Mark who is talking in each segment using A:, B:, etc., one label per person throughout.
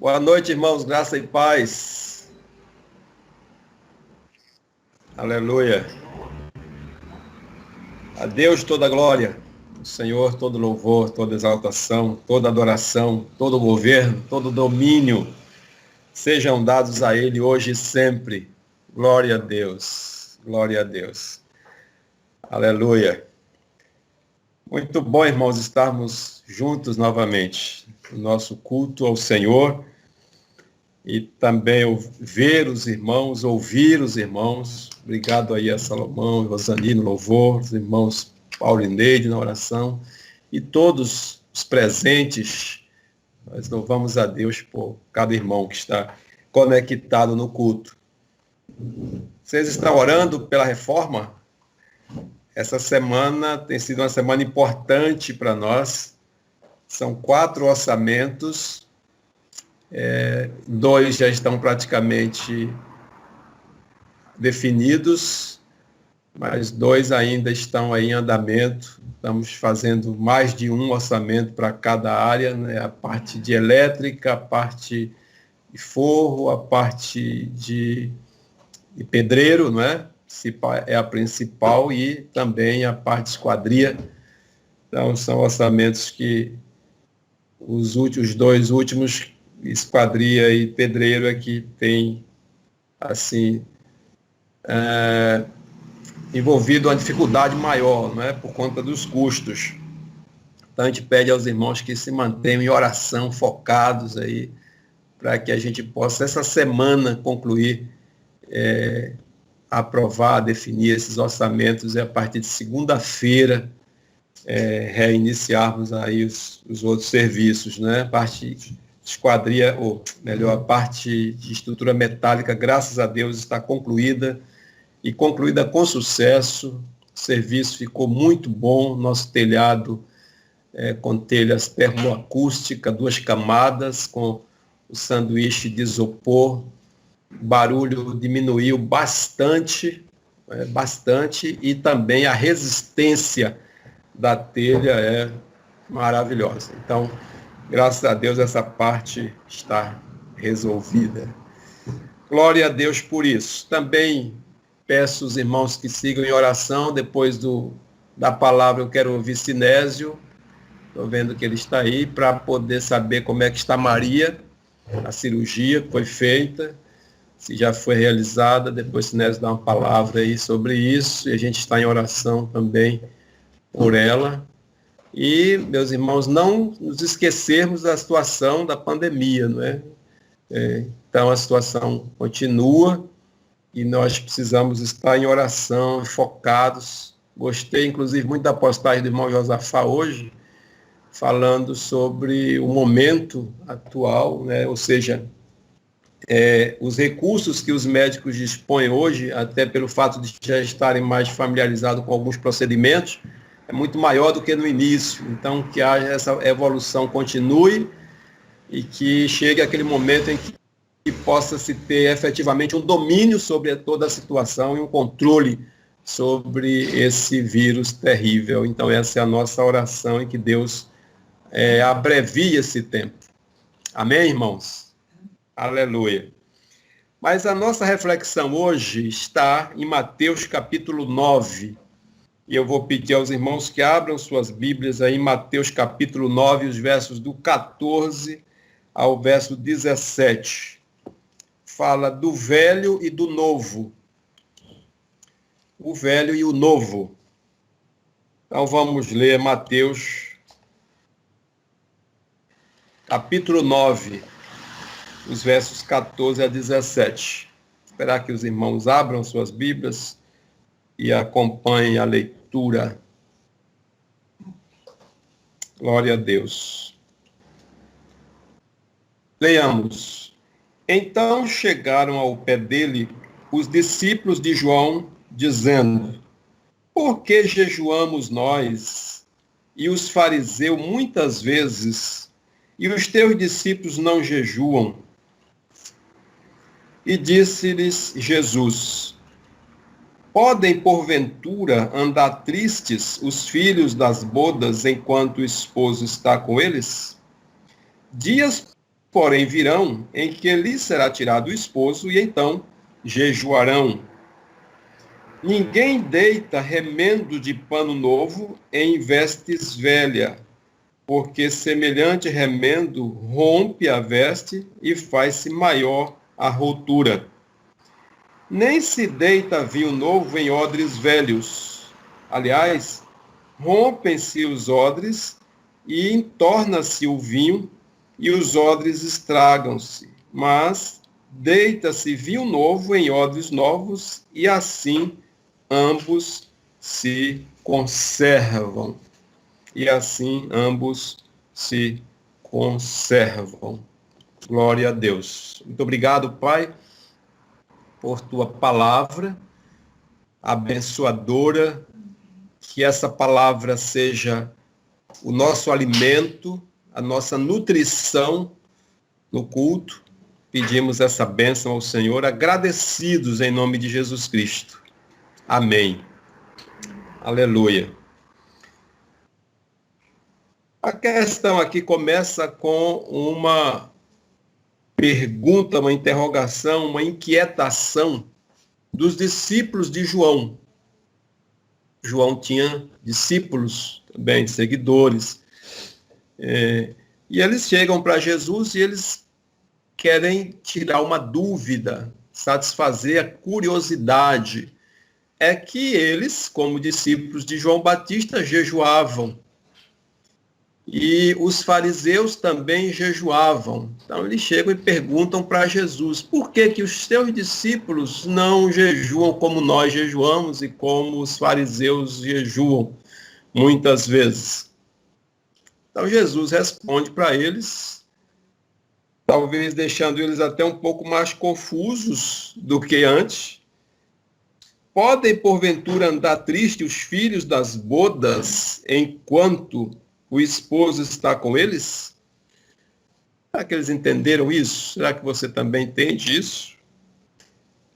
A: Boa noite, irmãos, graça e paz. Aleluia. A Deus toda a glória, ao Senhor todo louvor, toda exaltação, toda adoração, todo governo, todo domínio sejam dados a Ele hoje e sempre. Glória a Deus, glória a Deus. Aleluia. Muito bom, irmãos, estarmos juntos novamente no nosso culto ao Senhor. E também ver os irmãos, ouvir os irmãos. Obrigado aí a Salomão e Rosani no louvor, os irmãos Paulo e Neide na oração, e todos os presentes. Nós louvamos a Deus por cada irmão que está conectado no culto. Vocês estão orando pela reforma? Essa semana tem sido uma semana importante para nós. São 4 orçamentos. 2 já estão praticamente definidos, mas 2 ainda estão aí em andamento. Estamos fazendo mais de um orçamento para cada área, né? A parte de elétrica, a parte de forro, a parte de pedreiro, não é? É a principal, e também a parte de esquadria. Então, são orçamentos que os 2 últimos, esquadria e pedreiro, é que tem, assim, envolvido uma dificuldade maior, não é? Por conta dos custos. Então, a gente pede aos irmãos que se mantenham em oração, focados aí, para que a gente possa, essa semana, concluir, aprovar, definir esses orçamentos, e a partir de segunda-feira, reiniciarmos aí os outros serviços, né? A parte esquadria, ou melhor, a parte de estrutura metálica, graças a Deus, está concluída, e concluída com sucesso. O serviço ficou muito bom. Nosso telhado com telhas termoacústica, 2 camadas, com o sanduíche de isopor. O barulho diminuiu bastante, e também a resistência da telha é maravilhosa. Então, graças a Deus, essa parte está resolvida. Glória a Deus por isso. Também peço aos irmãos que sigam em oração. Depois da palavra, eu quero ouvir Sinésio. Estou vendo que ele está aí, para poder saber como é que está Maria, a cirurgia que foi feita, se já foi realizada. Depois Sinésio dá uma palavra aí sobre isso, e a gente está em oração também por ela. E, meus irmãos, não nos esquecermos da situação da pandemia, não é? Então, a situação continua e nós precisamos estar em oração, focados. Gostei, inclusive, muito da postagem do irmão Josafá hoje, falando sobre o momento atual, né? Ou seja, os recursos que os médicos dispõem hoje, até pelo fato de já estarem mais familiarizados com alguns procedimentos, é muito maior do que no início. Então, que haja essa evolução, continue, e que chegue aquele momento em que possa-se ter efetivamente um domínio sobre toda a situação e um controle sobre esse vírus terrível. Então, essa é a nossa oração, em que Deus abrevie esse tempo. Amém, irmãos? Aleluia. Mas a nossa reflexão hoje está em Mateus capítulo 9. E eu vou pedir aos irmãos que abram suas Bíblias aí em Mateus capítulo 9, os versos do 14 ao verso 17. Fala do velho e do novo. O velho e o novo. Então vamos ler Mateus capítulo 9, os versos 14 a 17. Esperar que os irmãos abram suas Bíblias e acompanhem a leitura. Glória a Deus. Leiamos. Então chegaram ao pé dele os discípulos de João, dizendo: por que jejuamos nós e os fariseus muitas vezes, e os teus discípulos não jejuam? E disse-lhes Jesus: podem, porventura, andar tristes os filhos das bodas enquanto o esposo está com eles? Dias Porém virão em que lhe será tirado o esposo, e então jejuarão. Ninguém deita remendo de pano novo em vestes velha, porque semelhante remendo rompe a veste e faz-se maior a rotura. Nem se deita vinho novo em odres velhos. Aliás, rompem-se os odres e entorna-se o vinho, e os odres estragam-se. Mas deita-se vinho novo em odres novos, e assim ambos se conservam. E assim ambos se conservam. Glória a Deus. Muito obrigado, Pai, por tua palavra abençoadora, que essa palavra seja o nosso alimento, a nossa nutrição no culto. Pedimos essa bênção ao Senhor, agradecidos em nome de Jesus Cristo. Amém. Aleluia. A questão aqui começa com uma pergunta, uma interrogação, uma inquietação dos discípulos de João. João tinha discípulos também, seguidores. E eles chegam para Jesus e eles querem tirar uma dúvida, satisfazer a curiosidade. É que eles, como discípulos de João Batista, jejuavam. E os fariseus também jejuavam. Então eles chegam e perguntam para Jesus, por que que os teus discípulos não jejuam como nós jejuamos e como os fariseus jejuam muitas vezes? Então Jesus responde para eles, talvez deixando eles até um pouco mais confusos do que antes. Podem, porventura, andar tristes os filhos das bodas enquanto o esposo está com eles? Será que eles entenderam isso? Será que você também entende isso?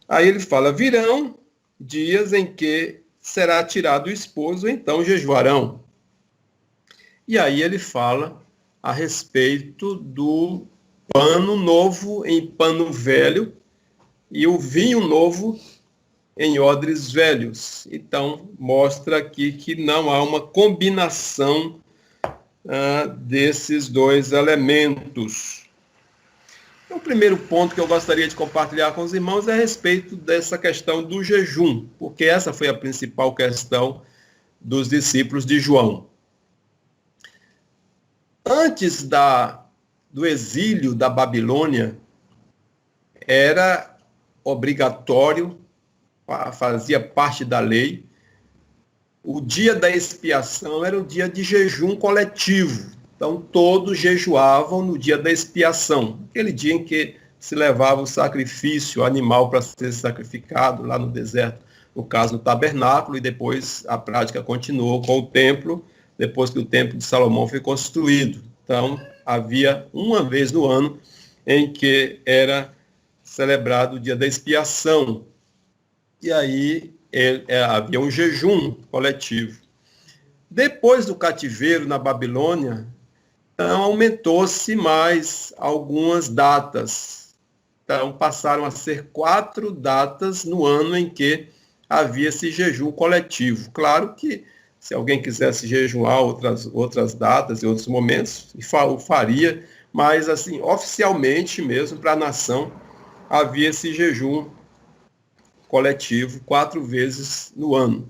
A: Aí ele fala, virão dias em que será tirado o esposo, então jejuarão. E aí ele fala a respeito do pano novo em pano velho e o vinho novo em odres velhos. Então, mostra aqui que não há uma combinação desses dois elementos. Então, o primeiro ponto que eu gostaria de compartilhar com os irmãos é a respeito dessa questão do jejum, porque essa foi a principal questão dos discípulos de João. Antes do exílio da Babilônia, era obrigatório, fazia parte da lei, o dia da expiação era o dia de jejum coletivo. Então, todos jejuavam no dia da expiação, aquele dia em que se levava o sacrifício animal para ser sacrificado lá no deserto, no caso no tabernáculo, e depois a prática continuou com o templo, depois que o templo de Salomão foi construído. Então, havia uma vez no ano em que era celebrado o dia da expiação. E aí havia um jejum coletivo. Depois do cativeiro na Babilônia, então aumentou-se mais algumas datas. Então Passaram a ser 4 datas no ano em que havia esse jejum coletivo. Claro que se alguém quisesse jejuar outras datas e outros momentos, o faria, mas assim, oficialmente mesmo para a nação havia esse jejum coletivo 4 vezes no ano.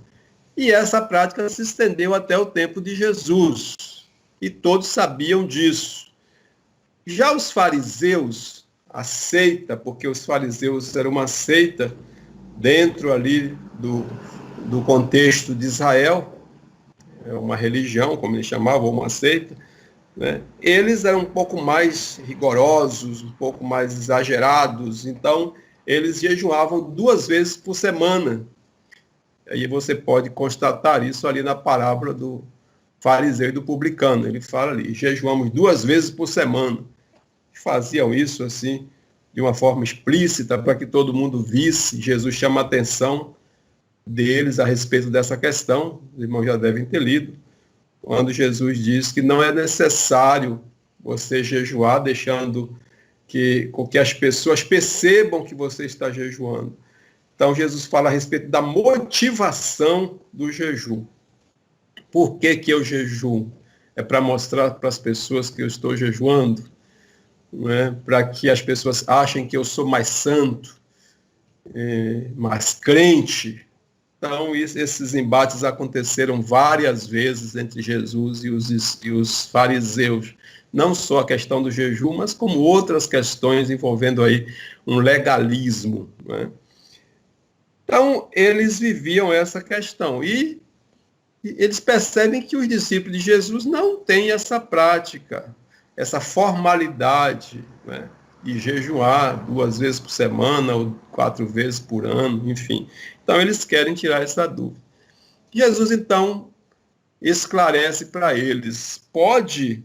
A: E essa prática se estendeu até o tempo de Jesus. E todos sabiam disso. Já os fariseus, a seita, porque os fariseus eram uma seita dentro ali do contexto de Israel, é uma religião, como eles chamavam, uma seita, né? Eles eram um pouco mais rigorosos, um pouco mais exagerados, então eles jejuavam 2 vezes por semana. Aí você pode constatar isso ali na parábola do fariseu e do publicano. Ele fala ali, jejuamos 2 vezes por semana. Faziam isso assim, de uma forma explícita, para que todo mundo visse. Jesus chama a atenção deles a respeito dessa questão. Os irmãos já devem ter lido, quando Jesus diz que não é necessário você jejuar deixando com que as pessoas percebam que você está jejuando. Então, Jesus fala a respeito da motivação do jejum. Por que que eu jejuo? É para mostrar para as pessoas que eu estou jejuando? Não é? Para que as pessoas achem que eu sou mais santo, mais crente? Então, esses embates aconteceram várias vezes entre Jesus e os fariseus. Não só a questão do jejum, mas como outras questões envolvendo aí um legalismo. Né? Então, eles viviam essa questão. E eles percebem que os discípulos de Jesus não têm essa prática, essa formalidade, né? De jejuar 2 vezes por semana ou 4 vezes por ano, enfim. Então, eles querem tirar essa dúvida. Jesus, então, esclarece para eles: pode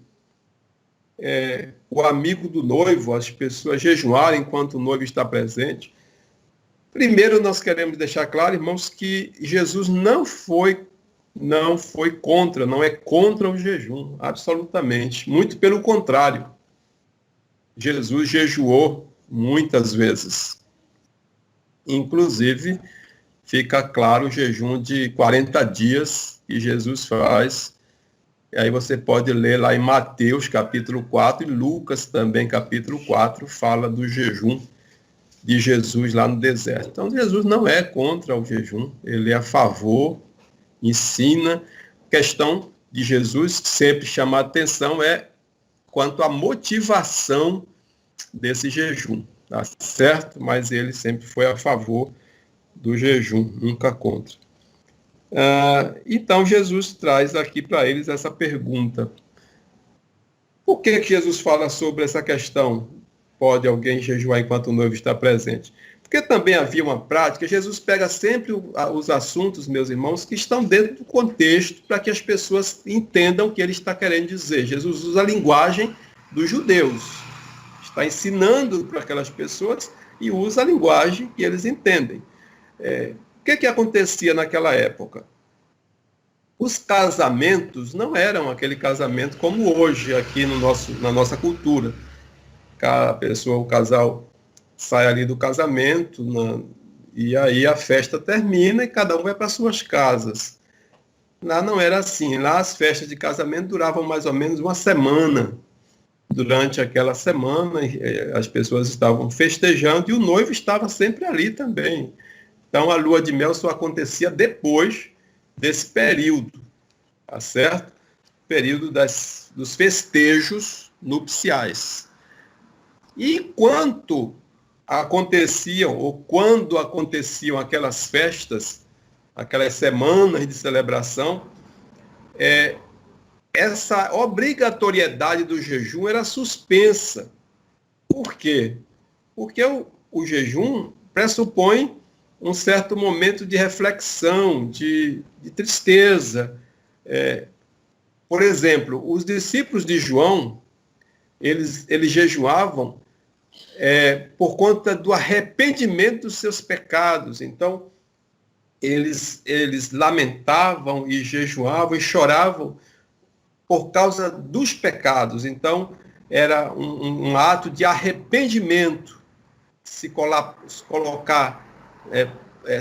A: o amigo do noivo, as pessoas jejuarem enquanto o noivo está presente? Primeiro, nós queremos deixar claro, irmãos, que Jesus não foi contra, não é contra o jejum, absolutamente. Muito pelo contrário. Jesus jejuou muitas vezes. Inclusive, fica claro o jejum de 40 dias que Jesus faz. E aí você pode ler lá em Mateus, capítulo 4, e Lucas também, capítulo 4, fala do jejum de Jesus lá no deserto. Então, Jesus não é contra o jejum, ele é a favor, ensina. A questão de Jesus que sempre chama a atenção é quanto à motivação desse jejum, tá certo? Mas ele sempre foi a favor do jejum, nunca contra. Então, Jesus traz aqui para eles essa pergunta. Por que Jesus fala sobre essa questão? Pode alguém jejuar enquanto o noivo está presente? Porque também havia uma prática, Jesus pega sempre os assuntos, meus irmãos, que estão dentro do contexto para que as pessoas entendam o que ele está querendo dizer. Jesus usa a linguagem dos judeus, está ensinando para aquelas pessoas e usa a linguagem que eles entendem. O que acontecia naquela época? Os casamentos não eram aquele casamento como hoje aqui na nossa cultura. O casal sai ali do casamento, e aí a festa termina e cada um vai para suas casas. Lá não era assim. Lá as festas de casamento duravam mais ou menos uma semana. Durante aquela semana, as pessoas estavam festejando e o noivo estava sempre ali também. Então, a lua de mel só acontecia depois desse período, tá certo? Período dos festejos nupciais. E enquanto aconteciam, ou quando aconteciam aquelas festas, aquelas semanas de celebração, essa obrigatoriedade do jejum era suspensa. Por quê? Porque o jejum pressupõe um certo momento de reflexão, de tristeza. Por exemplo, os discípulos de João, eles jejuavam por conta do arrependimento dos seus pecados. Então, eles lamentavam e jejuavam e choravam por causa dos pecados. Então, era um ato de arrependimento, se colocar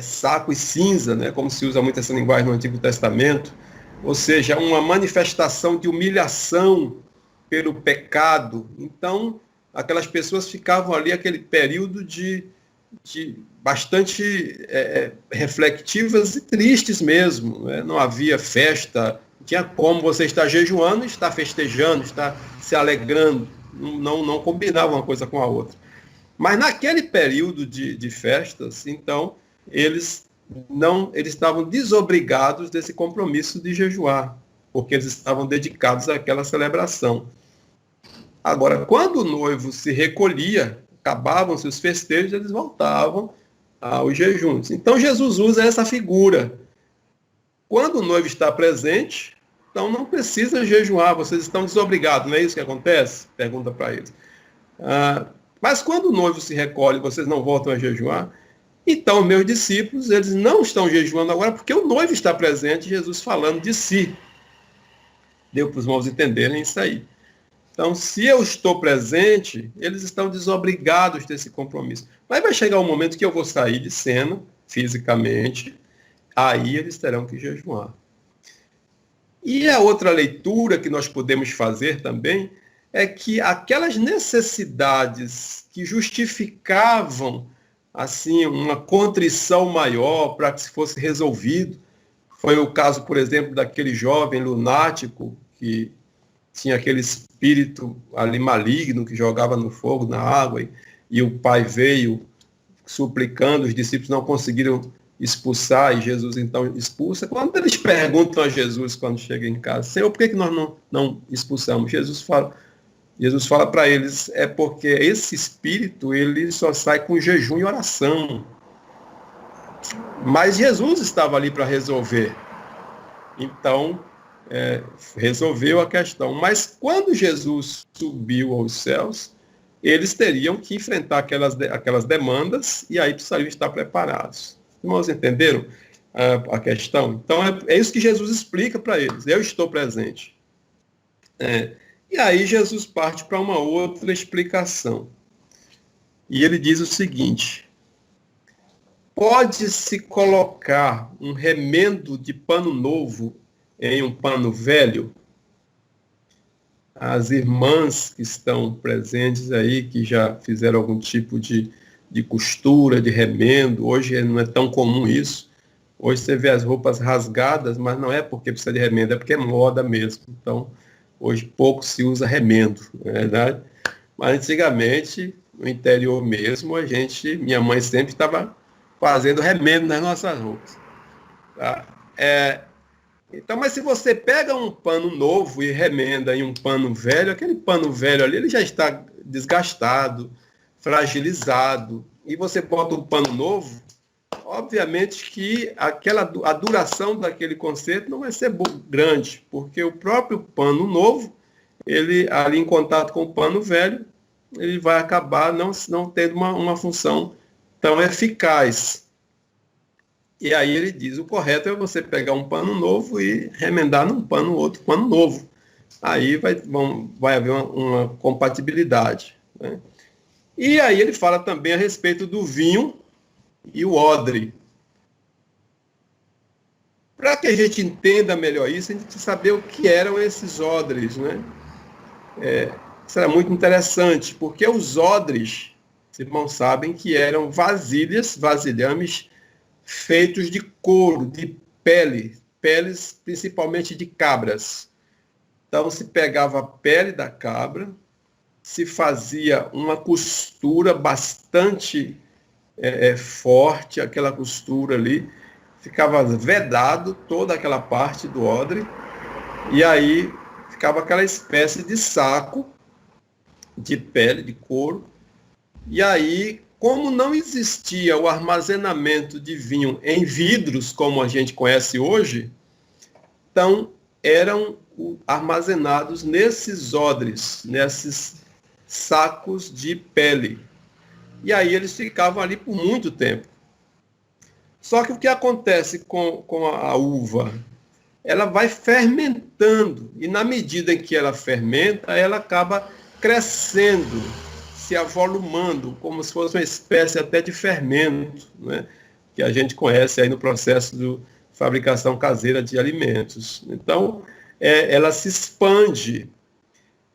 A: saco e cinza, né, como se usa muito essa linguagem no Antigo Testamento, ou seja, uma manifestação de humilhação pelo pecado. Então, aquelas pessoas ficavam ali aquele período de bastante reflexivas e tristes mesmo. Né? Não havia festa, não tinha como você estar jejuando e estar festejando, estar se alegrando. Não combinava uma coisa com a outra. Mas naquele período de festas, então, eles estavam desobrigados desse compromisso de jejuar, porque eles estavam dedicados àquela celebração. Agora, quando o noivo se recolhia, acabavam-se os festejos, eles voltavam aos jejuns. Então, Jesus usa essa figura. Quando o noivo está presente, então não precisa jejuar, vocês estão desobrigados, não é isso que acontece? Pergunta para eles. Mas quando o noivo se recolhe, vocês não voltam a jejuar? Então, meus discípulos, eles não estão jejuando agora porque o noivo está presente, Jesus falando de si. Deu para os irmãos entenderem isso aí. Então, se eu estou presente, eles estão desobrigados desse compromisso. Mas vai chegar um momento que eu vou sair de cena, fisicamente, aí eles terão que jejuar. E a outra leitura que nós podemos fazer também é que aquelas necessidades que justificavam assim uma contrição maior para que se fosse resolvido, foi o caso, por exemplo, daquele jovem lunático que tinha aquele espírito ali maligno que jogava no fogo, na água, e o pai veio suplicando, os discípulos não conseguiram expulsar, e Jesus então expulsa. Quando eles perguntam a Jesus, quando chega em casa, Senhor, por que nós não expulsamos? Jesus fala para eles, é porque esse espírito, ele só sai com jejum e oração. Mas Jesus estava ali para resolver. Então, resolveu a questão. Mas quando Jesus subiu aos céus, eles teriam que enfrentar aquelas demandas e aí precisariam estar preparados. Irmãos, entenderam a questão? Então, é isso que Jesus explica para eles. Eu estou presente. E aí Jesus parte para uma outra explicação. E ele diz o seguinte: pode-se colocar um remendo de pano novo em um pano velho? As irmãs que estão presentes aí, que já fizeram algum tipo de costura, de remendo, hoje não é tão comum isso. Hoje você vê as roupas rasgadas, mas não é porque precisa de remendo, é porque é moda mesmo. Então, hoje pouco se usa remendo, não é verdade? Mas antigamente, no interior mesmo, minha mãe sempre estava fazendo remendo nas nossas roupas. Tá? Então, mas se você pega um pano novo e remenda em um pano velho, aquele pano velho ali, ele já está desgastado, fragilizado, e você bota um pano novo, obviamente que a duração daquele conserto não vai ser grande, porque o próprio pano novo, ele ali em contato com o pano velho, ele vai acabar não tendo uma função tão eficaz. E aí ele diz, o correto é você pegar um pano novo e remendar num outro pano novo. Aí vai haver uma compatibilidade, né? E aí ele fala também a respeito do vinho e o odre. Para que a gente entenda melhor isso, a gente precisa saber o que eram esses odres, né? Isso era muito interessante, porque os odres, os irmãos sabem que eram vasilhames feitos de couro, de peles principalmente de cabras. Então se pegava a pele da cabra, se fazia uma costura bastante forte, aquela costura ali, ficava vedado toda aquela parte do odre, e aí ficava aquela espécie de saco de pele, de couro, e aí, como não existia o armazenamento de vinho em vidros, como a gente conhece hoje, então eram armazenados nesses odres, nesses sacos de pele. E aí eles ficavam ali por muito tempo. Só que o que acontece com a uva? Ela vai fermentando, e na medida em que ela fermenta, ela acaba crescendo, se avolumando, como se fosse uma espécie até de fermento, né? Que a gente conhece aí no processo de fabricação caseira de alimentos. Então, ela se expande.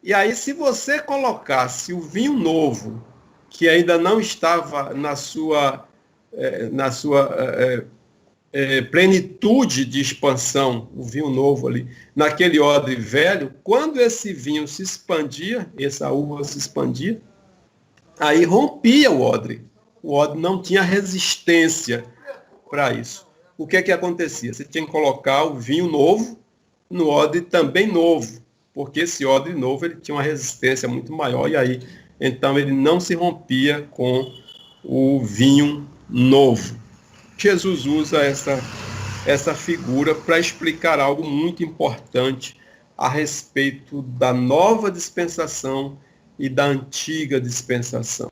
A: E aí, se você colocasse o vinho novo, que ainda não estava na sua plenitude de expansão, o vinho novo ali, naquele odre velho, quando esse vinho se expandia, essa uva se expandia, aí rompia o odre. O odre não tinha resistência para isso. O que acontecia? Você tinha que colocar o vinho novo no odre também novo, porque esse odre novo ele tinha uma resistência muito maior, e aí, então, ele não se rompia com o vinho novo. Jesus usa essa figura para explicar algo muito importante a respeito da nova dispensação e da antiga dispensação.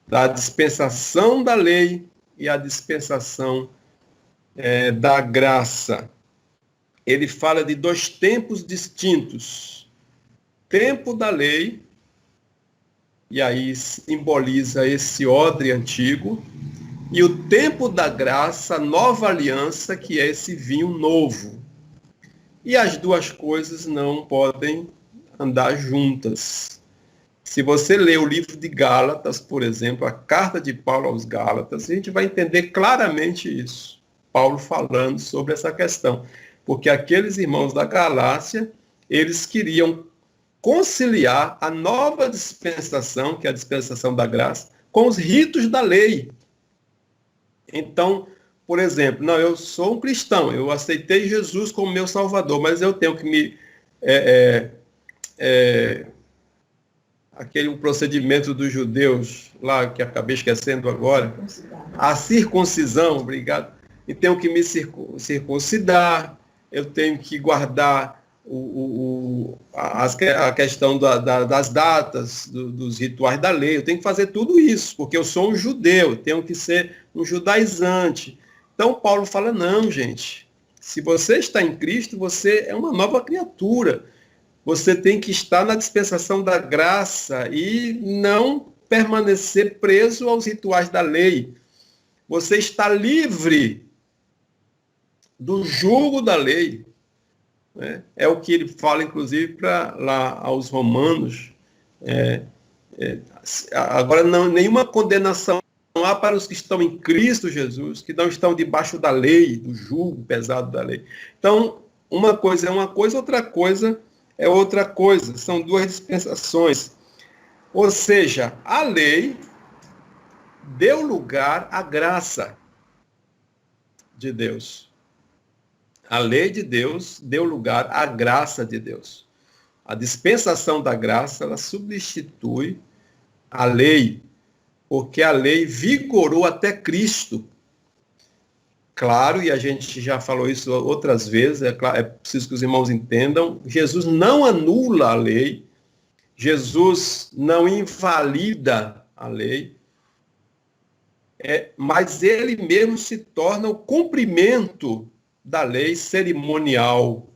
A: Da dispensação da lei e a dispensação da graça. Ele fala de dois tempos distintos. tempo da lei, e aí simboliza esse odre antigo, e o tempo da graça, nova aliança, que é esse vinho novo. E as duas coisas não podem andar juntas. Se você ler o livro de Gálatas, por exemplo, a carta de Paulo aos Gálatas, a gente vai entender claramente isso. Paulo falando sobre essa questão. Porque aqueles irmãos da Galácia, eles queriam conciliar a nova dispensação, que é a dispensação da graça, com os ritos da lei. Então, por exemplo, não, eu sou um cristão, eu aceitei Jesus como meu salvador, mas eu tenho que me... aquele procedimento dos judeus, lá que acabei esquecendo agora, a circuncisão, obrigado, e tenho que me circuncidar, eu tenho que guardar a questão das datas, dos rituais da lei, eu tenho que fazer tudo isso, porque eu sou um judeu, tenho que ser um judaizante. Então Paulo fala, não, gente, se você está em Cristo, você é uma nova criatura. Você tem que estar na dispensação da graça e não permanecer preso aos rituais da lei. Você está livre do jugo da lei. Né? É o que ele fala, inclusive, para lá aos romanos. Agora, não, nenhuma condenação há para os que estão em Cristo Jesus, que não estão debaixo da lei, do jugo pesado da lei. Então, uma coisa é uma coisa, outra coisa é outra coisa. São duas dispensações. Ou seja, a lei deu lugar à graça de Deus. A lei de Deus deu lugar à graça de Deus. A dispensação da graça, ela substitui a lei, porque a lei vigorou até Cristo. Claro, e a gente já falou isso outras vezes, é preciso que os irmãos entendam, Jesus não anula a lei, Jesus não invalida a lei, mas ele mesmo se torna o cumprimento da lei cerimonial.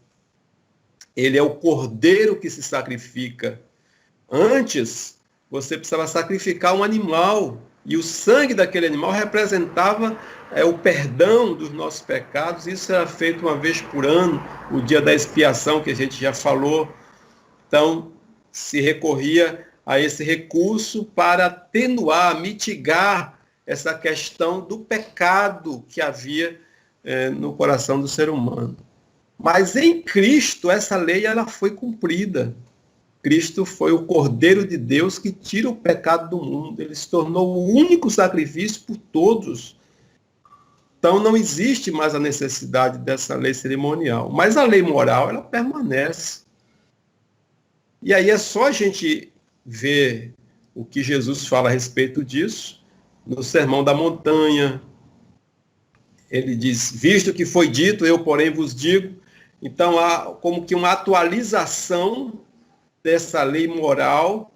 A: Ele é o cordeiro que se sacrifica. Antes, você precisava sacrificar um animal, e o sangue daquele animal representava o perdão dos nossos pecados. Isso era feito uma vez por ano, o dia da expiação, que a gente já falou. Então, se recorria a esse recurso para atenuar, mitigar essa questão do pecado que havia no coração do ser humano. Mas em Cristo, essa lei ela foi cumprida. Cristo foi o Cordeiro de Deus que tira o pecado do mundo. Ele se tornou o único sacrifício por todos. Então não existe mais a necessidade dessa lei cerimonial. Mas a lei moral, ela permanece. E aí é só a gente ver o que Jesus fala a respeito disso, no Sermão da Montanha. Ele diz, visto que foi dito, eu porém vos digo. Então há como que uma atualização dessa lei moral,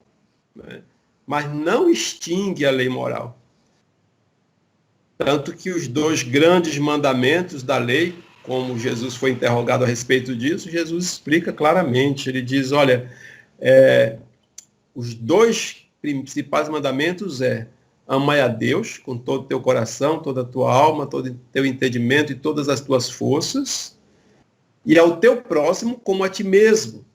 A: né? Mas não extingue a lei moral. Tanto que os dois grandes mandamentos da lei, como Jesus foi interrogado a respeito disso, Jesus explica claramente. Ele diz, olha, os dois principais mandamentos amai a Deus com todo o teu coração, toda a tua alma, todo o teu entendimento e todas as tuas forças, e ao teu próximo como a ti mesmo.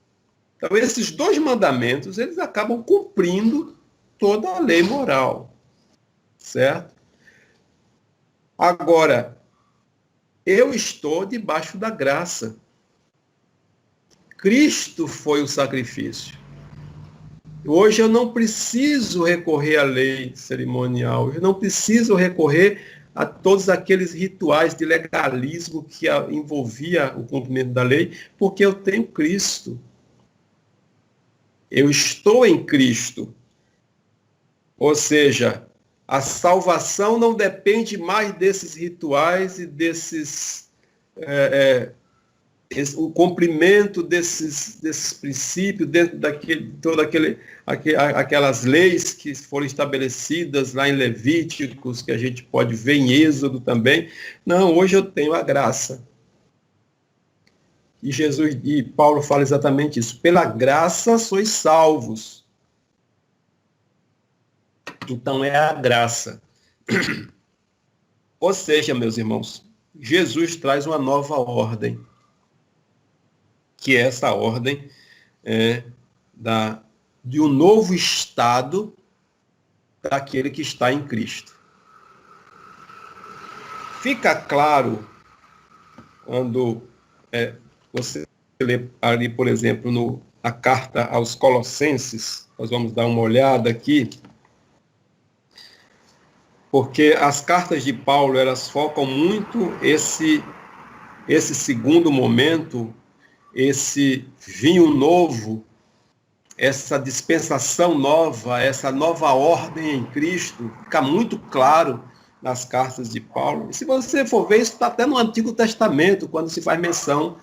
A: Então, esses dois mandamentos, eles acabam cumprindo toda a lei moral, certo? Agora, eu estou debaixo da graça. Cristo foi o sacrifício. Hoje eu não preciso recorrer à lei cerimonial, eu não preciso recorrer a todos aqueles rituais de legalismo que envolvia o cumprimento da lei, porque eu tenho Cristo. Eu estou em Cristo. Ou seja, a salvação não depende mais desses rituais e desses... o cumprimento desses princípios, dentro aquelas leis que foram estabelecidas lá em Levíticos, que a gente pode ver em Êxodo também. Não, hoje eu tenho a graça. E Paulo fala exatamente isso. Pela graça sois salvos. Então é a graça. Ou seja, meus irmãos, Jesus traz uma nova ordem, que é essa ordem de um novo estado daquele que está em Cristo. Fica claro quando você lê ali, por exemplo, a carta aos Colossenses, nós vamos dar uma olhada aqui, porque as cartas de Paulo, elas focam muito esse segundo momento, esse vinho novo, essa dispensação nova, essa nova ordem em Cristo, fica muito claro nas cartas de Paulo. E se você for ver, isso está até no Antigo Testamento, quando se faz menção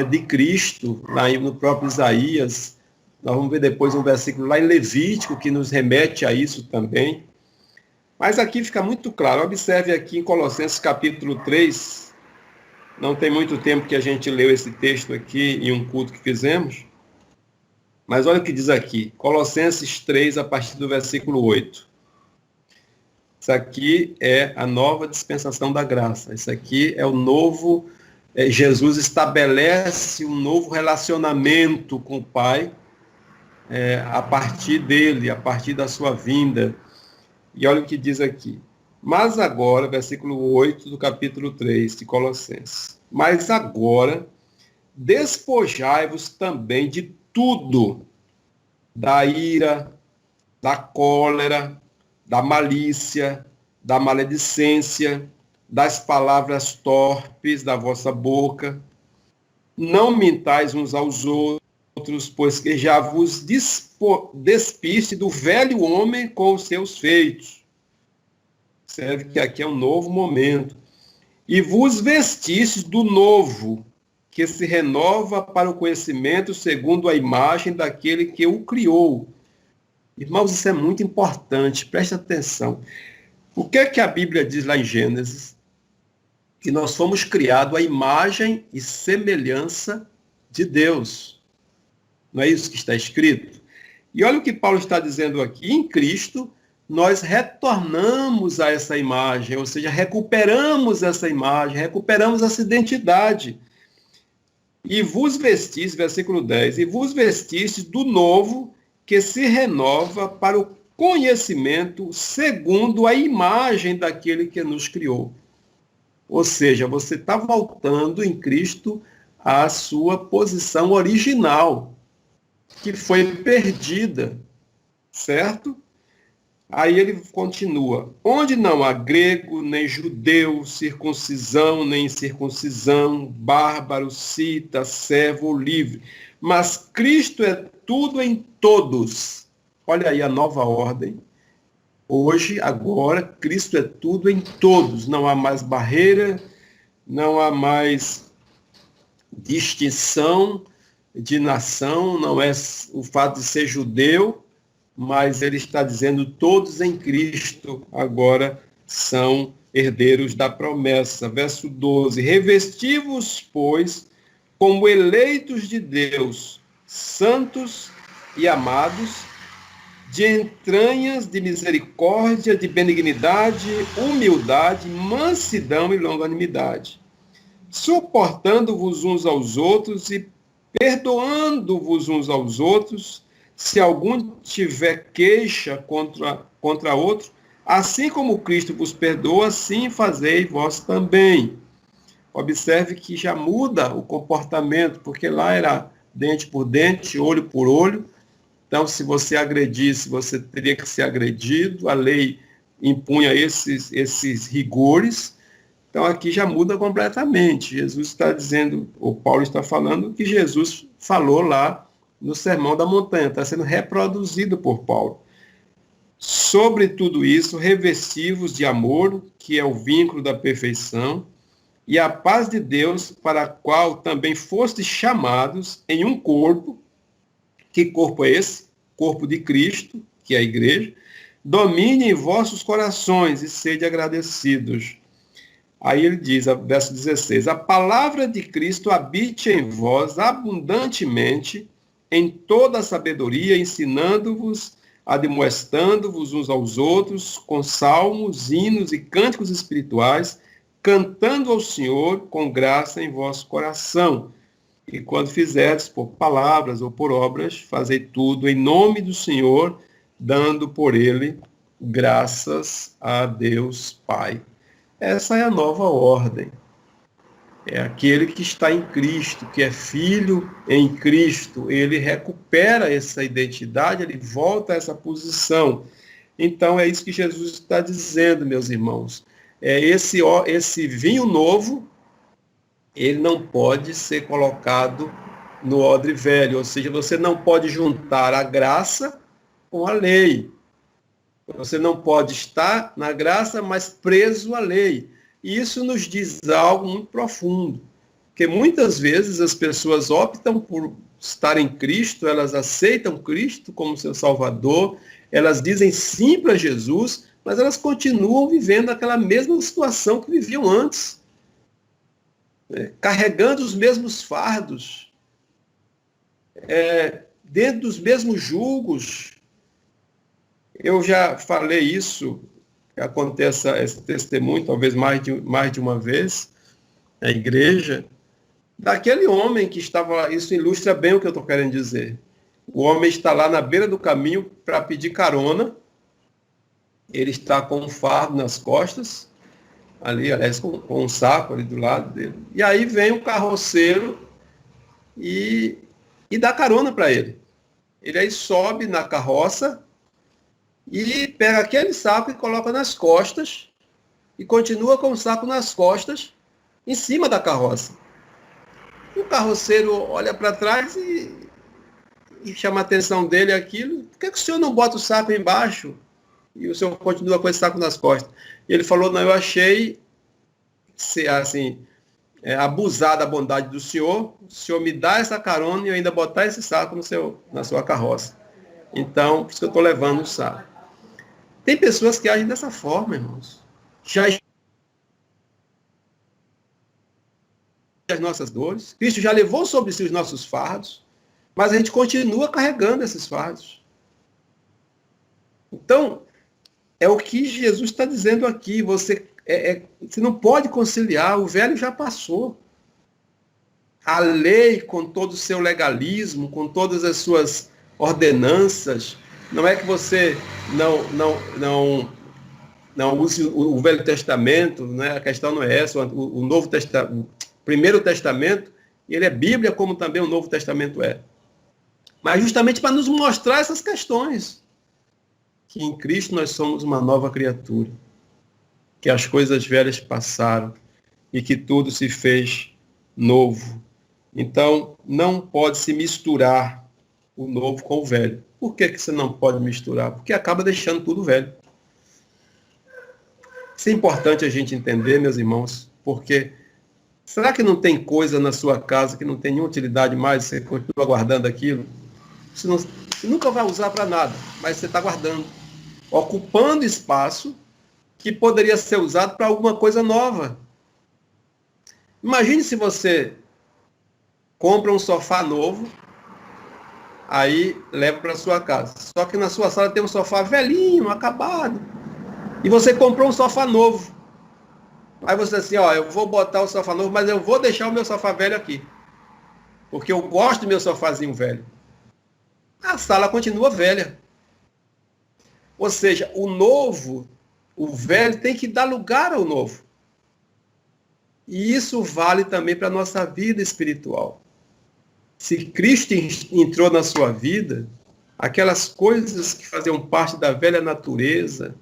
A: de Cristo, lá no próprio Isaías. Nós vamos ver depois um versículo lá em Levítico, que nos remete a isso também. Mas aqui fica muito claro. Observe aqui em Colossenses capítulo 3, não tem muito tempo que a gente leu esse texto aqui em um culto que fizemos, mas olha o que diz aqui, Colossenses 3, a partir do versículo 8. Isso aqui é a nova dispensação da graça. Isso aqui é o novo, Jesus estabelece um novo relacionamento com o Pai a partir dele, a partir da sua vinda. E olha o que diz aqui. Mas agora, versículo 8 do capítulo 3 de Colossenses. Mas agora, despojai-vos também de tudo, da ira, da cólera, da malícia, da maledicência, das palavras torpes da vossa boca. Não mintais uns aos outros, pois que já vos despiste do velho homem com os seus feitos. Observe que aqui é um novo momento. E vos vestistes do novo, que se renova para o conhecimento segundo a imagem daquele que o criou. Irmãos, isso é muito importante, preste atenção. O que é que a Bíblia diz lá em Gênesis? Que nós fomos criados à imagem e semelhança de Deus. Não é isso que está escrito? E olha o que Paulo está dizendo aqui. Em Cristo, nós retornamos a essa imagem, ou seja, recuperamos essa imagem, recuperamos essa identidade. E vos vestis, versículo 10, e vos vestistes do novo que se renova para o conhecimento segundo a imagem daquele que nos criou. Ou seja, você está voltando em Cristo à sua posição original, que foi perdida, certo? Aí ele continua, onde não há grego, nem judeu, circuncisão, nem incircuncisão, bárbaro, cita, servo ou livre, mas Cristo é tudo em todos. Olha aí a nova ordem. Hoje, agora, Cristo é tudo em todos. Não há mais barreira, não há mais distinção de nação, não é o fato de ser judeu, mas ele está dizendo todos em Cristo agora são herdeiros da promessa. Verso 12, revesti-vos, pois, como eleitos de Deus, santos e amados, de entranhas, de misericórdia, de benignidade, humildade, mansidão e longanimidade, suportando-vos uns aos outros e perdoando-vos uns aos outros, se algum tiver queixa contra outro, assim como Cristo vos perdoa, assim fazei vós também. Observe que já muda o comportamento, porque lá era dente por dente, olho por olho. Então, se você agredisse, você teria que ser agredido. A lei impunha esses rigores. Então, aqui já muda completamente. Jesus está dizendo, ou Paulo está falando, que Jesus falou lá no Sermão da Montanha, está sendo reproduzido por Paulo. Sobre tudo isso, revesti-vos de amor, que é o vínculo da perfeição, e a paz de Deus, para a qual também fostes chamados em um corpo. Que corpo é esse? Corpo de Cristo, que é a igreja. Domine em vossos corações e sede agradecidos. Aí ele diz, verso 16, a palavra de Cristo habite em vós abundantemente, em toda a sabedoria, ensinando-vos, admoestando-vos uns aos outros, com salmos, hinos e cânticos espirituais, cantando ao Senhor com graça em vosso coração. E quando fizerdes por palavras ou por obras, fazei tudo em nome do Senhor, dando por ele graças a Deus Pai. Essa é a nova ordem. É aquele que está em Cristo, que é filho em Cristo. Ele recupera essa identidade, ele volta a essa posição. Então é isso que Jesus está dizendo, meus irmãos. Esse vinho novo, ele não pode ser colocado no odre velho, ou seja, você não pode juntar a graça com a lei. Você não pode estar na graça, mas preso à lei. E isso nos diz algo muito profundo, que muitas vezes as pessoas optam por estar em Cristo, elas aceitam Cristo como seu Salvador, elas dizem sim para Jesus, mas elas continuam vivendo aquela mesma situação que viviam antes, carregando os mesmos fardos, dentro dos mesmos julgos. Eu já falei isso, acontece esse testemunho, talvez mais de uma vez, na igreja, daquele homem que estava, isso ilustra bem o que eu estou querendo dizer. O homem está lá na beira do caminho para pedir carona, ele está com um fardo nas costas, ali, aliás, com um saco ali do lado dele. E aí vem o carroceiro e dá carona para ele. Ele aí sobe na carroça e pega aquele saco e coloca nas costas e continua com o saco nas costas em cima da carroça. O carroceiro olha para trás e chama a atenção dele aquilo. Por que o senhor não bota o saco embaixo e o senhor continua com esse saco nas costas? E ele falou, não, eu achei ser assim, abusar da bondade do senhor, o senhor me dá essa carona e eu ainda botar esse saco na sua carroça. Então, por isso que eu estou levando o saco. Tem pessoas que agem dessa forma, irmãos. Já as nossas dores. Cristo já levou sobre si os nossos fardos, mas a gente continua carregando esses fardos. Então, é o que Jesus está dizendo aqui. Você não pode conciliar, o velho já passou. A lei, com todo o seu legalismo, com todas as suas ordenanças, não é que você não use o Velho Testamento, né? A questão não é essa, o Novo Testamento, o Primeiro Testamento, ele é Bíblia, como também o Novo Testamento é. Mas justamente para nos mostrar essas questões, que em Cristo nós somos uma nova criatura, que as coisas velhas passaram e que tudo se fez novo. Então, não pode se misturar o novo com o velho. Por que você não pode misturar? Porque acaba deixando tudo velho. Isso é importante a gente entender, meus irmãos, porque será que não tem coisa na sua casa que não tem nenhuma utilidade mais, você continua guardando aquilo? Você nunca vai usar para nada, mas você está guardando, ocupando espaço que poderia ser usado para alguma coisa nova. Imagine se você compra um sofá novo, aí leva para sua casa. Só que na sua sala tem um sofá velhinho, acabado. E você comprou um sofá novo. Aí você diz assim, eu vou botar o sofá novo, mas eu vou deixar o meu sofá velho aqui. Porque eu gosto do meu sofazinho velho. A sala continua velha. Ou seja, o novo, o velho tem que dar lugar ao novo. E isso vale também para a nossa vida espiritual. Se Cristo entrou na sua vida, aquelas coisas que faziam parte da velha natureza,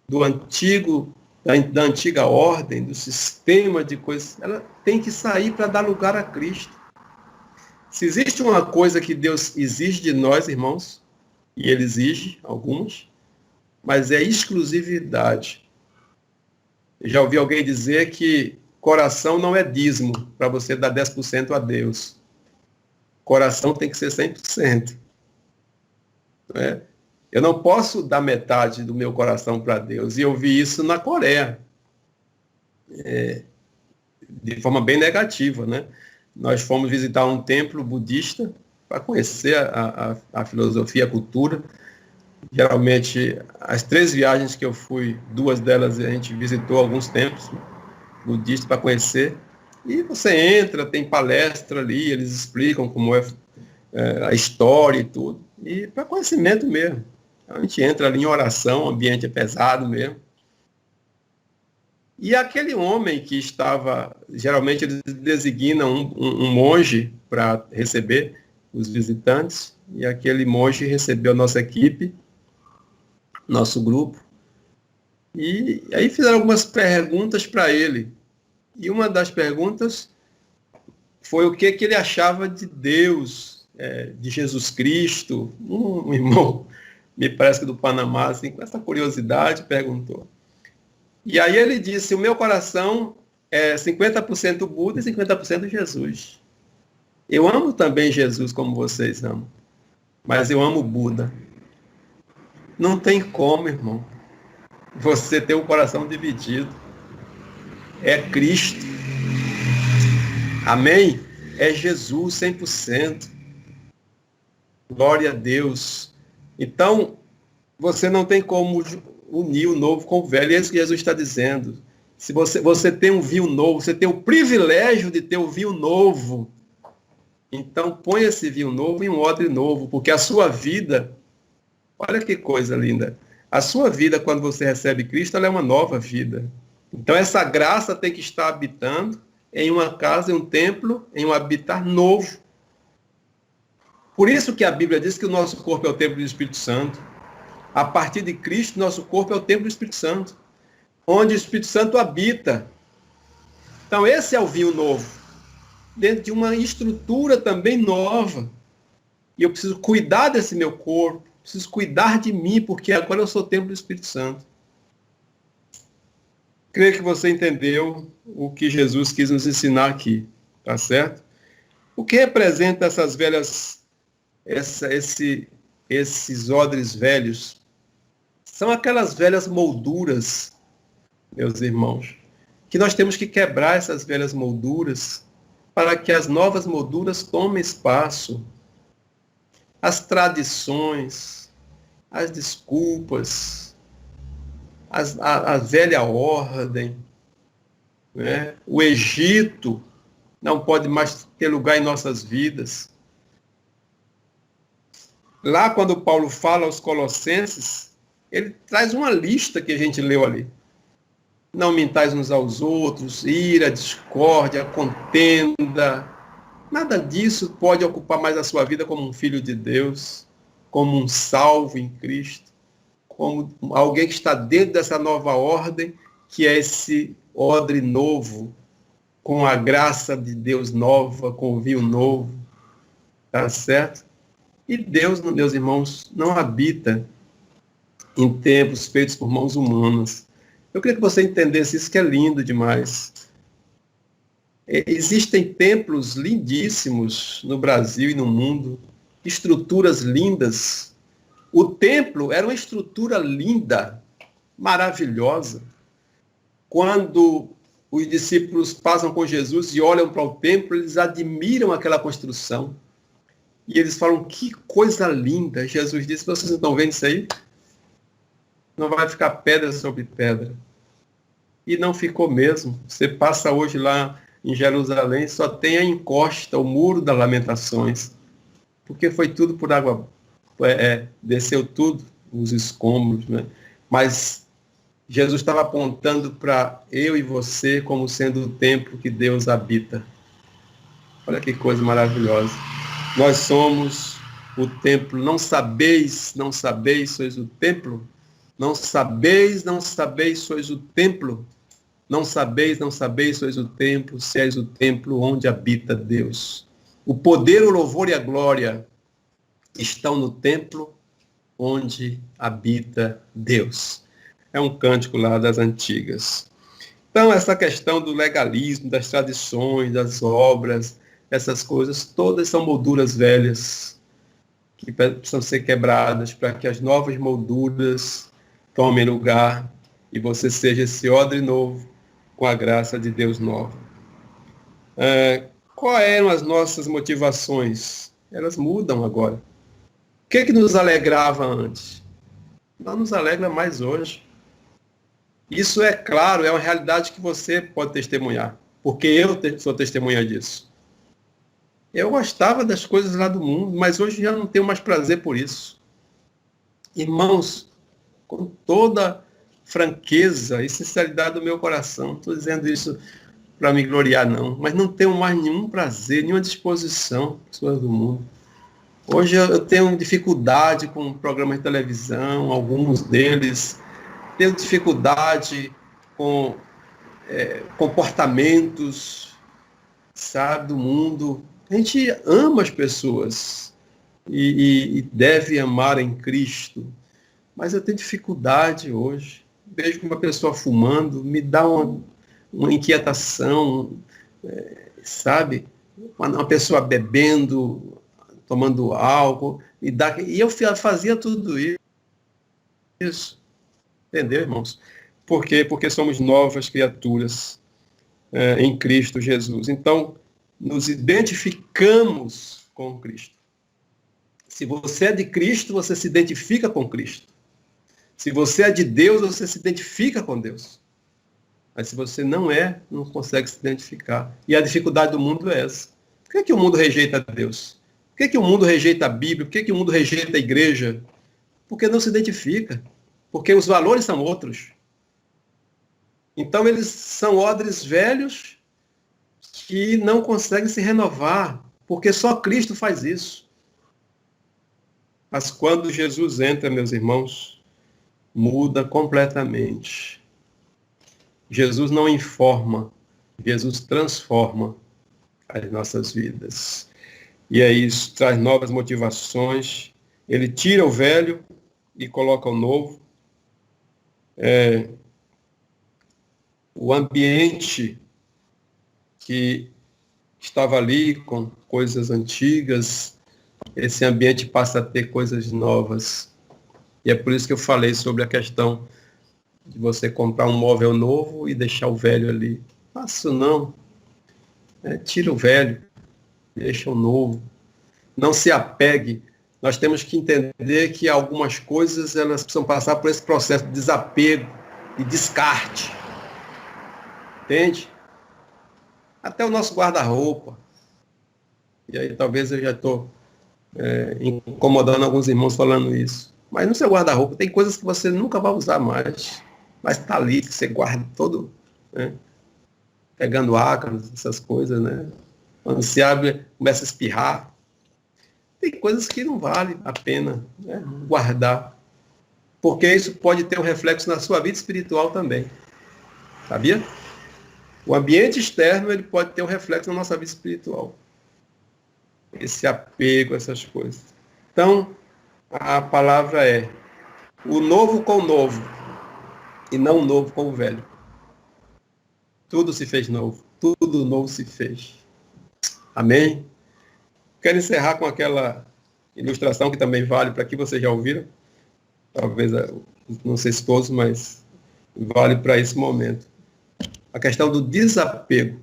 A: da antiga ordem, do sistema de coisas, ela tem que sair para dar lugar a Cristo. Se existe uma coisa que Deus exige de nós, irmãos, e Ele exige algumas, mas é exclusividade. Eu já ouvi alguém dizer que coração não é dízimo para você dar 10% a Deus. Coração tem que ser 100%. Né? Eu não posso dar metade do meu coração para Deus. E eu vi isso na Coreia. de forma bem negativa, né? Nós fomos visitar um templo budista para conhecer a filosofia, a cultura. Geralmente, as 3 viagens que eu fui, 2 delas a gente visitou alguns templos budistas para conhecer. E você entra, tem palestra ali, eles explicam como é a história e tudo. E para conhecimento mesmo. A gente entra ali em oração, o ambiente é pesado mesmo. E aquele homem que estava, geralmente eles designam um monge para receber os visitantes, e aquele monge recebeu a nossa equipe, nosso grupo, e aí fizeram algumas perguntas para ele. E uma das perguntas foi o que ele achava de Deus, de Jesus Cristo. Um irmão, me parece que do Panamá, assim, com essa curiosidade, perguntou. E aí ele disse, o meu coração é 50% Buda e 50% Jesus. Eu amo também Jesus como vocês amam, mas eu amo Buda. Não tem como, irmão, você ter o coração dividido. É Cristo. Amém? É Jesus 100%. Glória a Deus. Então, você não tem como unir o novo com o velho. É isso que Jesus está dizendo. Se você tem um vinho novo, você tem o privilégio de ter o vinho novo. Então, põe esse vinho novo em um odre novo, porque a sua vida, olha que coisa linda. A sua vida, quando você recebe Cristo, ela é uma nova vida. Então, essa graça tem que estar habitando em uma casa, em um templo, em um habitar novo. Por isso que a Bíblia diz que o nosso corpo é o templo do Espírito Santo. A partir de Cristo, nosso corpo é o templo do Espírito Santo, onde o Espírito Santo habita. Então, esse é o vinho novo, dentro de uma estrutura também nova. E eu preciso cuidar desse meu corpo, preciso cuidar de mim, porque agora eu sou o templo do Espírito Santo. Creio que você entendeu o que Jesus quis nos ensinar aqui, tá certo? O que representa essas velhas, esses odres velhos? São aquelas velhas molduras, meus irmãos, que nós temos que quebrar essas velhas molduras para que as novas molduras tomem espaço. As tradições, as desculpas, a velha ordem, né? O Egito não pode mais ter lugar em nossas vidas. Lá, quando Paulo fala aos Colossenses, ele traz uma lista que a gente leu ali. Não mintais uns aos outros, ira, discórdia, contenda. Nada disso pode ocupar mais a sua vida como um filho de Deus, como um salvo em Cristo, como alguém que está dentro dessa nova ordem, que é esse odre novo, com a graça de Deus nova, com o vinho novo. Tá certo? E Deus, meus irmãos, não habita em templos feitos por mãos humanas. Eu queria que você entendesse isso, que é lindo demais. Existem templos lindíssimos no Brasil e no mundo, estruturas lindas. O templo era uma estrutura linda, maravilhosa. Quando os discípulos passam com Jesus e olham para o templo, eles admiram aquela construção. E eles falam, que coisa linda. Jesus disse, vocês não estão vendo isso aí? Não vai ficar pedra sobre pedra. E não ficou mesmo. Você passa hoje lá em Jerusalém, só tem a encosta, o muro das lamentações. Porque foi tudo por água, desceu tudo, os escombros, né? Mas Jesus estava apontando para eu e você como sendo o templo que Deus habita. Olha que coisa maravilhosa. Nós somos o templo. Não sabeis, sois o templo? Não sabeis, sois o templo? Não sabeis, sois o templo, se és o templo onde habita Deus. O poder, o louvor e a glória estão no templo onde habita Deus. É um cântico lá das antigas. Então, essa questão do legalismo, das tradições, das obras, essas coisas, todas são molduras velhas que precisam ser quebradas para que as novas molduras tomem lugar e você seja esse odre novo, com a graça de Deus nova. Quais eram as nossas motivações? Elas mudam agora. O que nos alegrava antes? Não nos alegra mais hoje. Isso é claro, é uma realidade que você pode testemunhar, porque eu sou testemunha disso. Eu gostava das coisas lá do mundo, mas hoje já não tenho mais prazer por isso. Irmãos, com toda franqueza e sinceridade do meu coração, não estou dizendo isso para me gloriar, não, mas não tenho mais nenhum prazer, nenhuma disposição, pessoas do mundo. Hoje eu tenho dificuldade com programas de televisão, alguns deles, tenho dificuldade com comportamentos, sabe, do mundo. A gente ama as pessoas e deve amar em Cristo, mas eu tenho dificuldade hoje. Vejo uma pessoa fumando, me dá uma inquietação, sabe? Uma pessoa bebendo, tomando álcool, e eu fazia tudo isso. Entendeu, irmãos? Por quê? Porque somos novas criaturas em Cristo Jesus. Então, nos identificamos com Cristo. Se você é de Cristo, você se identifica com Cristo. Se você é de Deus, você se identifica com Deus. Mas se você não é, não consegue se identificar. E a dificuldade do mundo é essa. Por que o mundo rejeita Deus? Por que o mundo rejeita a Bíblia? Por que o mundo rejeita a igreja? Porque não se identifica. Porque os valores são outros. Então eles são odres velhos que não conseguem se renovar, porque só Cristo faz isso. Mas quando Jesus entra, meus irmãos, muda completamente. Jesus não informa, Jesus transforma as nossas vidas. E aí isso traz novas motivações. Ele tira o velho e coloca o novo. O ambiente que estava ali com coisas antigas, esse ambiente passa a ter coisas novas. E é por isso que eu falei sobre a questão de você comprar um móvel novo e deixar o velho ali. Faço não. Tira o velho, deixa o novo. Não se apegue. Nós temos que entender que algumas coisas elas precisam passar por esse processo de desapego, de descarte. Entende? Até o nosso guarda-roupa. E aí talvez eu já estou incomodando alguns irmãos falando isso. Mas no seu guarda-roupa tem coisas que você nunca vai usar mais. Mas está ali, que você guarda todo, né? Pegando ácaros, essas coisas, né? Quando se abre, começa a espirrar. Tem coisas que não vale a pena, né, guardar. Porque isso pode ter um reflexo na sua vida espiritual também. Sabia? O ambiente externo ele pode ter um reflexo na nossa vida espiritual. Esse apego, essas coisas. Então, a palavra é o novo com o novo e não o novo com o velho. Tudo se fez novo. Tudo novo se fez. Amém? Quero encerrar com aquela ilustração que também vale para que vocês já ouviram. Talvez, não sei se todos, mas vale para esse momento. A questão do desapego.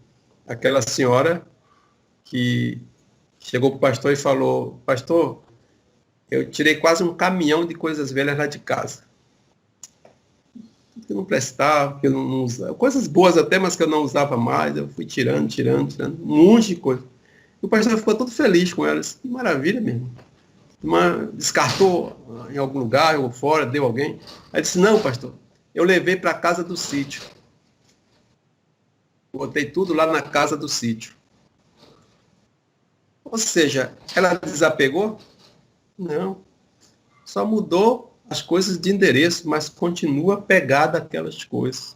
A: Aquela senhora que chegou para o pastor e falou: pastor, eu tirei quase um caminhão de coisas velhas lá de casa. Que não prestava, que eu não usava. Coisas boas até, mas que eu não usava mais. Eu fui tirando, um monte de coisa. E o pastor ficou todo feliz com ela. Disse, que maravilha mesmo. Descartou em algum lugar, jogou fora, deu alguém. Aí disse, não, pastor, eu levei para a casa do sítio. Botei tudo lá na casa do sítio. Ou seja, ela desapegou? Não. Só mudou as coisas de endereço, mas continua pegada àquelas coisas.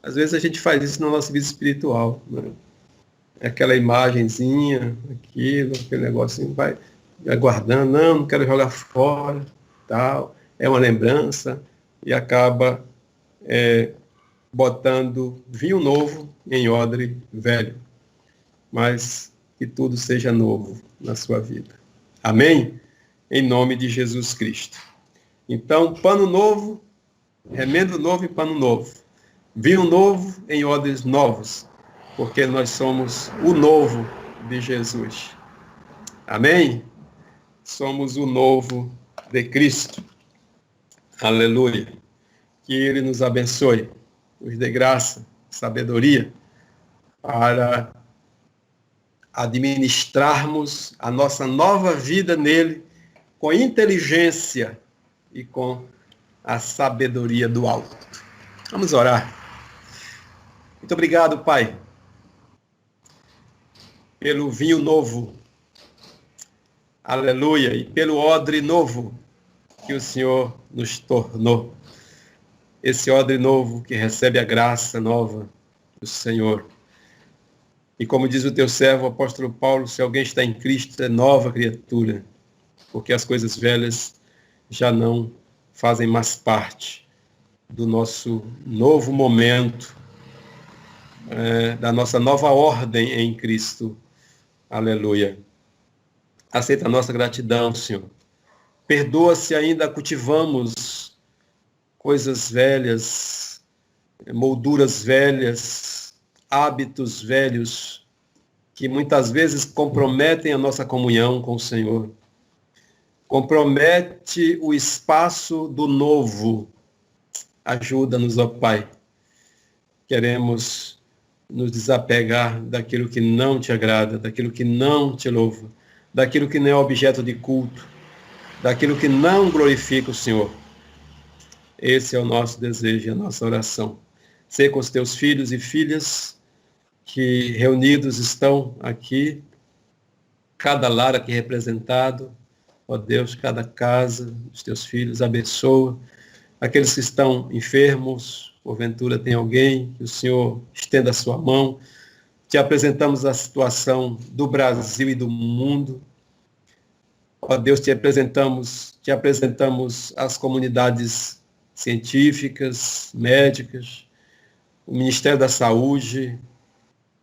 A: Às vezes a gente faz isso na nossa vida espiritual, né? Aquela imagenzinha, aquele negocinho, vai guardando, não quero jogar fora, tal. É uma lembrança e acaba botando vinho novo em odre velho. Mas que tudo seja novo na sua vida. Amém? Em nome de Jesus Cristo. Então, pano novo, remendo novo e pano novo. vinho novo em odres novos, porque nós somos o novo de Jesus. Amém? Somos o novo de Cristo. Aleluia. Que Ele nos abençoe, nos dê graça, sabedoria, para administrarmos a nossa nova vida nele com inteligência e com a sabedoria do alto. Vamos orar. Muito obrigado, Pai, pelo vinho novo. Aleluia. E pelo odre novo que o Senhor nos tornou. Esse odre novo que recebe a graça nova do Senhor. E como diz o teu servo, o apóstolo Paulo, se alguém está em Cristo, é nova criatura, porque as coisas velhas já não fazem mais parte do nosso novo momento, da nossa nova ordem em Cristo. Aleluia. Aceita a nossa gratidão, Senhor. Perdoa se ainda cultivamos coisas velhas, molduras velhas, hábitos velhos, que muitas vezes comprometem a nossa comunhão com o Senhor. Compromete o espaço do novo. Ajuda-nos, ó Pai. Queremos nos desapegar daquilo que não te agrada, daquilo que não te louva, daquilo que não é objeto de culto, daquilo que não glorifica o Senhor. Esse é o nosso desejo e a nossa oração. Ser com os teus filhos e filhas que reunidos estão aqui, cada lar aqui representado, ó Deus, cada casa dos teus filhos, abençoa. Aqueles que estão enfermos, porventura tem alguém, que o Senhor estenda a sua mão. Te apresentamos a situação do Brasil e do mundo. Ó Deus, te apresentamos as comunidades científicas, médicas, o Ministério da Saúde,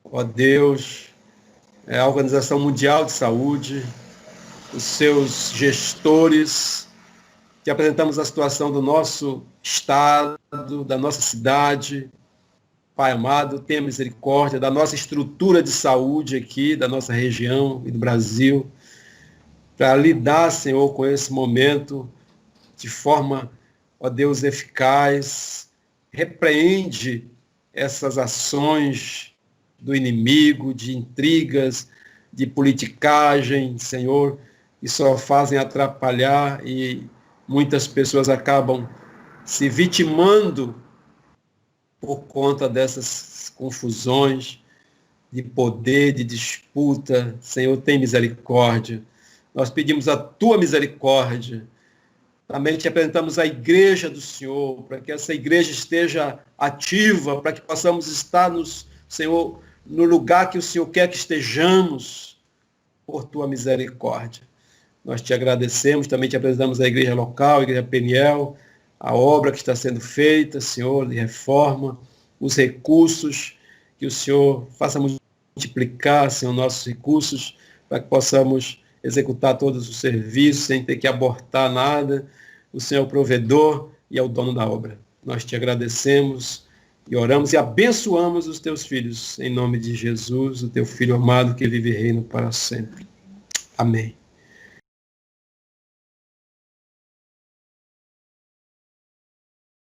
A: ó Deus, a Organização Mundial de Saúde, os seus gestores. Te apresentamos a situação do nosso estado, da nossa cidade. Pai amado, tenha misericórdia da nossa estrutura de saúde aqui, da nossa região e do Brasil, para lidar, Senhor, com esse momento de forma, ó Deus, eficaz. Repreende essas ações do inimigo, de intrigas, de politicagem, Senhor, que só fazem atrapalhar, e muitas pessoas acabam se vitimando por conta dessas confusões de poder, de disputa. Senhor, tem misericórdia. Nós pedimos a tua misericórdia. Também te apresentamos a igreja do Senhor, para que essa igreja esteja ativa, para que possamos estar, Senhor, no lugar que o Senhor quer que estejamos, por tua misericórdia. Nós te agradecemos, também te apresentamos a igreja local, a igreja Peniel, a obra que está sendo feita, Senhor, de reforma, os recursos, que o Senhor faça multiplicar, Senhor, nossos recursos, para que possamos executar todos os serviços, sem ter que abortar nada. O Senhor é o provedor e é o dono da obra. Nós te agradecemos e oramos e abençoamos os teus filhos, em nome de Jesus, o teu Filho amado, que vive e reina para sempre. Amém.